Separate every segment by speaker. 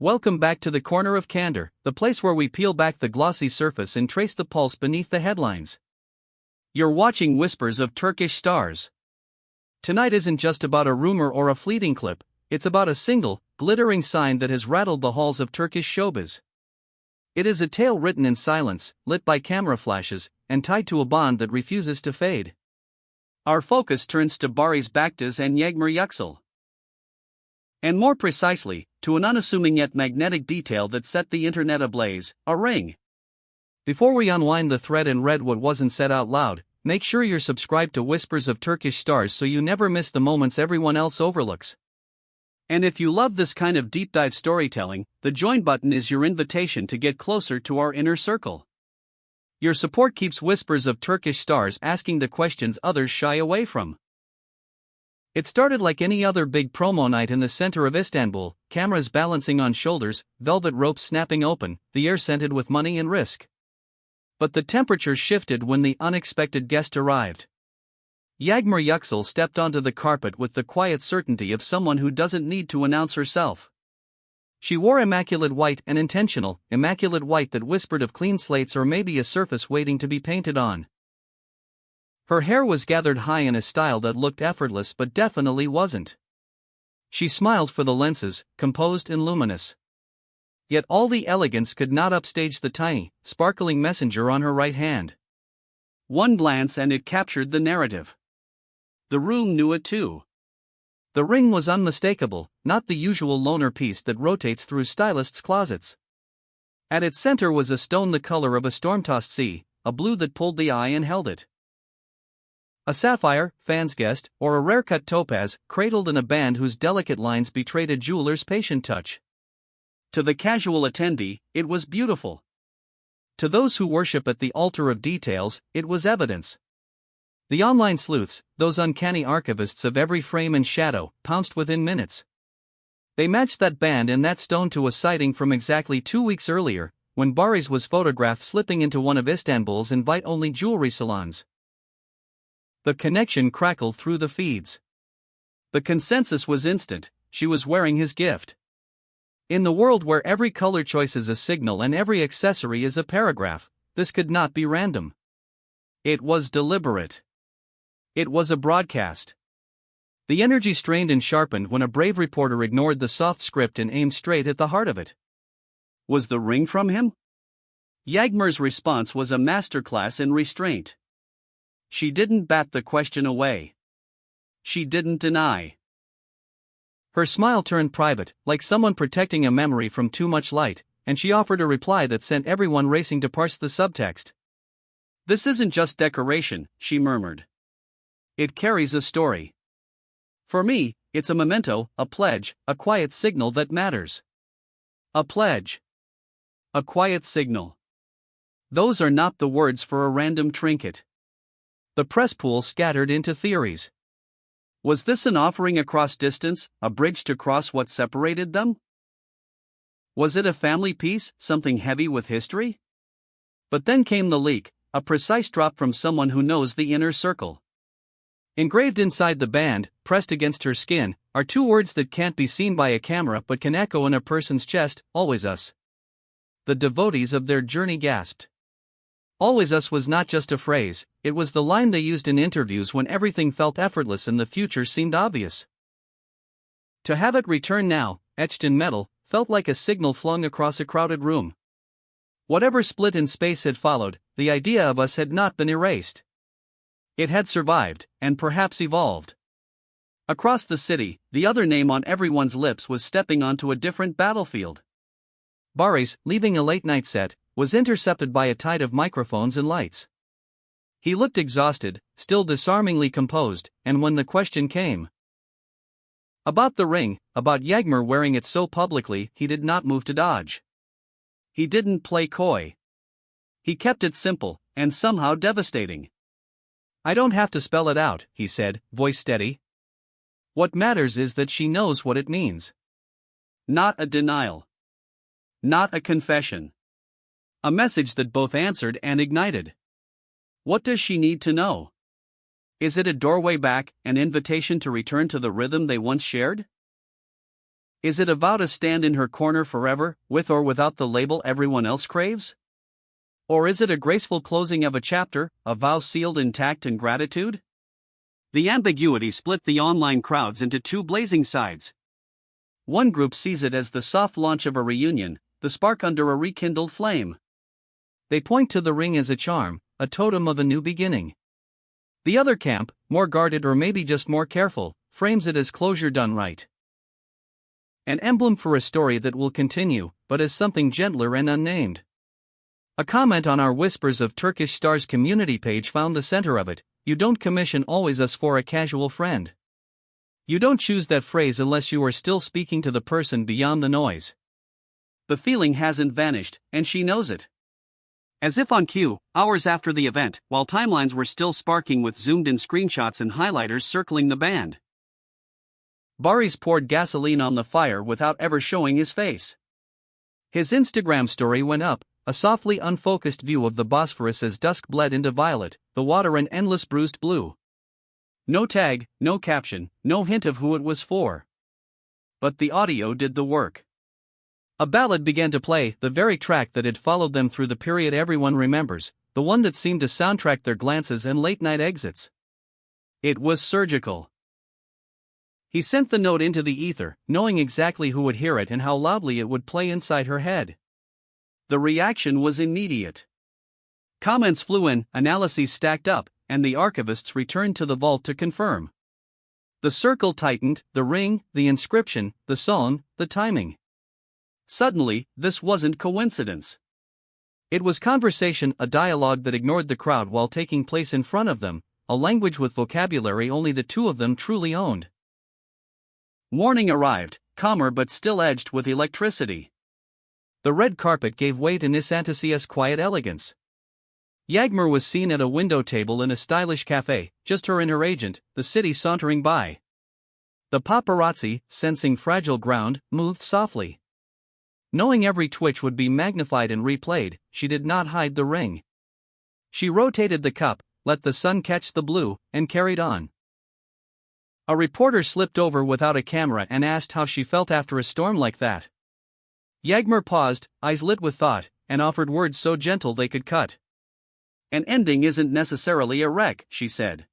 Speaker 1: Welcome back to the Corner of Candor, the place where we peel back the glossy surface and trace the pulse beneath the headlines. You're watching Whispers of Turkish Stars. Tonight isn't just about a rumor or a fleeting clip, it's about a single, glittering sign that has rattled the halls of Turkish showbiz. It is a tale written in silence, lit by camera flashes, and tied to a bond that refuses to fade. Our focus turns to Barış Baktas and Yağmur Yüksel. And more precisely, to an unassuming yet magnetic detail that set the internet ablaze: a ring. Before we unwind the thread and read what wasn't said out loud, make sure you're subscribed to Whispers of Turkish Stars so you never miss the moments everyone else overlooks. And if you love this kind of deep dive storytelling, the join button is your invitation to get closer to our inner circle. Your support keeps Whispers of Turkish Stars asking the questions others shy away from. It started like any other big promo night in the center of Istanbul, cameras balancing on shoulders, velvet ropes snapping open, the air scented with money and risk. But the temperature shifted when the unexpected guest arrived. Yağmur Yüksel stepped onto the carpet with the quiet certainty of someone who doesn't need to announce herself. She wore immaculate white, and intentional, immaculate white that whispered of clean slates or maybe a surface waiting to be painted on. Her hair was gathered high in a style that looked effortless but definitely wasn't. She smiled for the lenses, composed and luminous. Yet all the elegance could not upstage the tiny, sparkling messenger on her right hand. One glance and it captured the narrative. The room knew it too. The ring was unmistakable, not the usual loner piece that rotates through stylists' closets. At its center was a stone the color of a storm-tossed sea, a blue that pulled the eye and held it. A sapphire, fans guessed, or a rare-cut topaz, cradled in a band whose delicate lines betrayed a jeweler's patient touch. To the casual attendee, it was beautiful. To those who worship at the altar of details, it was evidence. The online sleuths, those uncanny archivists of every frame and shadow, pounced within minutes. They matched that band and that stone to a sighting from exactly 2 weeks earlier, when Barış was photographed slipping into one of Istanbul's invite-only jewelry salons. The connection crackled through the feeds. The consensus was instant: she was wearing his gift. In the world where every color choice is a signal and every accessory is a paragraph, this could not be random. It was deliberate. It was a broadcast. The energy strained and sharpened when a brave reporter ignored the soft script and aimed straight at the heart of it. Was the ring from him? Yağmur's response was a masterclass in restraint. She didn't bat the question away. She didn't deny. Her smile turned private, like someone protecting a memory from too much light, and she offered a reply that sent everyone racing to parse the subtext. "This isn't just decoration," she murmured. "It carries a story. For me, it's a memento, a pledge, a quiet signal that matters." A pledge. A quiet signal. Those are not the words for a random trinket. The press pool scattered into theories. Was this an offering across distance, a bridge to cross what separated them? Was it a family piece, something heavy with history? But then came the leak, a precise drop from someone who knows the inner circle. Engraved inside the band, pressed against her skin, are 2 words that can't be seen by a camera but can echo in a person's chest: always us. The devotees of their journey gasped. Always us was not just a phrase, it was the line they used in interviews when everything felt effortless and the future seemed obvious. To have it return now, etched in metal, felt like a signal flung across a crowded room. Whatever split in space had followed, the idea of us had not been erased. It had survived, and perhaps evolved. Across the city, the other name on everyone's lips was stepping onto a different battlefield. Barış, leaving a late-night set, was intercepted by a tide of microphones and lights. He looked exhausted, still disarmingly composed, and when the question came about the ring, about Yağmur wearing it so publicly, he did not move to dodge. He didn't play coy. He kept it simple, and somehow devastating. "I don't have to spell it out," he said, voice steady. "What matters is that she knows what it means." Not a denial. Not a confession. A message that both answered and ignited. What does she need to know? Is it a doorway back, an invitation to return to the rhythm they once shared? Is it a vow to stand in her corner forever, with or without the label everyone else craves? Or is it a graceful closing of a chapter, a vow sealed in tact and gratitude? The ambiguity split the online crowds into two blazing sides. One group sees it as the soft launch of a reunion, the spark under a rekindled flame. They point to the ring as a charm, a totem of a new beginning. The other camp, more guarded or maybe just more careful, frames it as closure done right. An emblem for a story that will continue, but as something gentler and unnamed. A comment on our Whispers of Turkish Stars community page found the center of it. You don't commission always us for a casual friend. You don't choose that phrase unless you are still speaking to the person beyond the noise. The feeling hasn't vanished, and she knows it. As if on cue, hours after the event, while timelines were still sparking with zoomed-in screenshots and highlighters circling the band. Barış poured gasoline on the fire without ever showing his face. His Instagram story went up, a softly unfocused view of the Bosphorus as dusk bled into violet, the water an endless bruised blue. No tag, no caption, no hint of who it was for. But the audio did the work. A ballad began to play, the very track that had followed them through the period everyone remembers, the one that seemed to soundtrack their glances and late-night exits. It was surgical. He sent the note into the ether, knowing exactly who would hear it and how loudly it would play inside her head. The reaction was immediate. Comments flew in, analyses stacked up, and the archivists returned to the vault to confirm. The circle tightened, the ring, the inscription, the song, the timing. Suddenly, this wasn't coincidence. It was conversation, a dialogue that ignored the crowd while taking place in front of them, a language with vocabulary only the two of them truly owned. Morning arrived, calmer but still edged with electricity. The red carpet gave way to Nisantasia's quiet elegance. Yağmur was seen at a window table in a stylish cafe, just her and her agent, the city sauntering by. The paparazzi, sensing fragile ground, moved softly. Knowing every twitch would be magnified and replayed, she did not hide the ring. She rotated the cup, let the sun catch the blue, and carried on. A reporter slipped over without a camera and asked how she felt after a storm like that. Yağmur paused, eyes lit with thought, and offered words so gentle they could cut. An ending isn't necessarily a wreck, she said.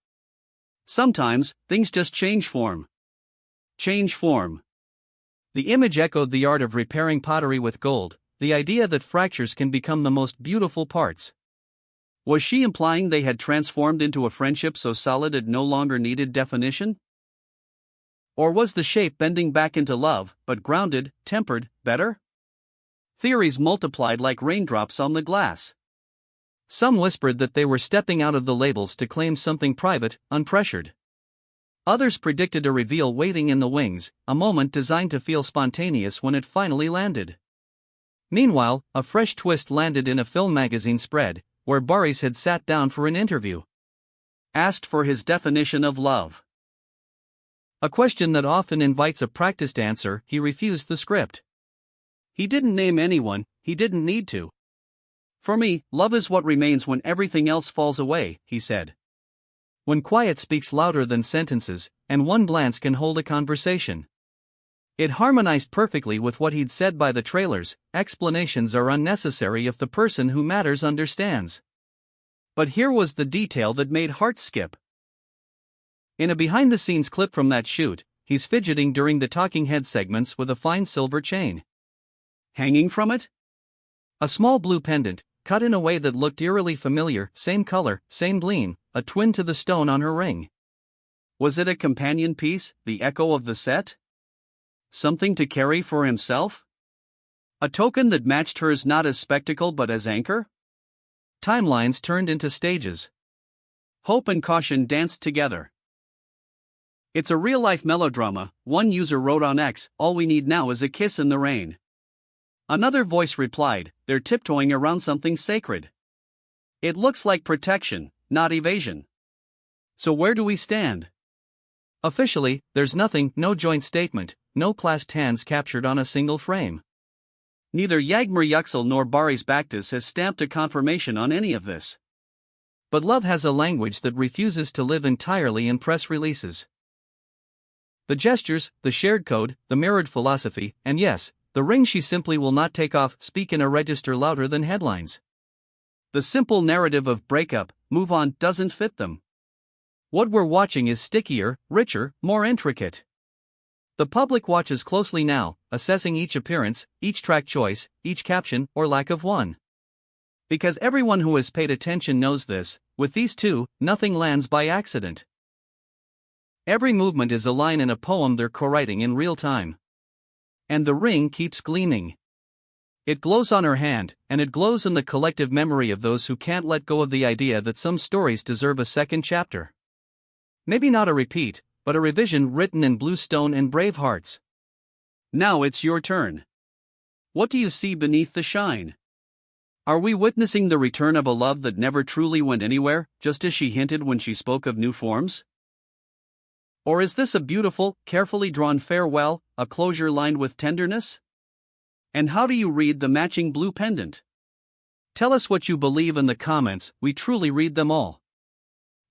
Speaker 1: Sometimes, things just change form. Change form. The image echoed the art of repairing pottery with gold, the idea that fractures can become the most beautiful parts. Was she implying they had transformed into a friendship so solid it no longer needed definition? Or was the shape bending back into love, but grounded, tempered, better? Theories multiplied like raindrops on the glass. Some whispered that they were stepping out of the labels to claim something private, unpressured. Others predicted a reveal waiting in the wings, a moment designed to feel spontaneous when it finally landed. Meanwhile, a fresh twist landed in a film magazine spread, where Barış had sat down for an interview. Asked for his definition of love. A question that often invites a practiced answer, he refused the script. He didn't name anyone, he didn't need to. For me, love is what remains when everything else falls away, he said. When quiet speaks louder than sentences, and one glance can hold a conversation. It harmonized perfectly with what he'd said by the trailers, explanations are unnecessary if the person who matters understands. But here was the detail that made hearts skip. In a behind-the-scenes clip from that shoot, he's fidgeting during the talking head segments with a fine silver chain. Hanging from it? A small blue pendant, cut in a way that looked eerily familiar, same color, same gleam, a twin to the stone on her ring. Was it a companion piece, the echo of the set? Something to carry for himself? A token that matched hers not as spectacle but as anchor? Timelines turned into stages. Hope and caution danced together. It's a real-life melodrama, one user wrote on X, all we need now is a kiss in the rain. Another voice replied, they're tiptoeing around something sacred. It looks like protection, not evasion. So where do we stand? Officially, there's nothing, no joint statement, no clasped hands captured on a single frame. Neither Yağmur Yüksel nor Barış Baktas has stamped a confirmation on any of this. But love has a language that refuses to live entirely in press releases. The gestures, the shared code, the mirrored philosophy, and yes, the ring she simply will not take off speak in a register louder than headlines. The simple narrative of breakup, move on doesn't fit them. What we're watching is stickier, richer, more intricate. The public watches closely now, assessing each appearance, each track choice, each caption, or lack of one. Because everyone who has paid attention knows this, with these two, nothing lands by accident. Every movement is a line in a poem they're co-writing in real time. And the ring keeps gleaming. It glows on her hand, and it glows in the collective memory of those who can't let go of the idea that some stories deserve a second chapter. Maybe not a repeat, but a revision written in blue stone and brave hearts. Now it's your turn. What do you see beneath the shine? Are we witnessing the return of a love that never truly went anywhere, just as she hinted when she spoke of new forms? Or is this a beautiful, carefully drawn farewell, a closure lined with tenderness? And how do you read the matching blue pendant? Tell us what you believe in the comments, we truly read them all.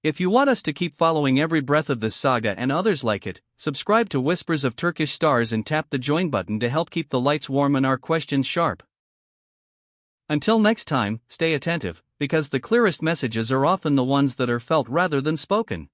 Speaker 1: If you want us to keep following every breath of this saga and others like it, subscribe to Whispers of Turkish Stars and tap the join button to help keep the lights warm and our questions sharp. Until next time, stay attentive, because the clearest messages are often the ones that are felt rather than spoken.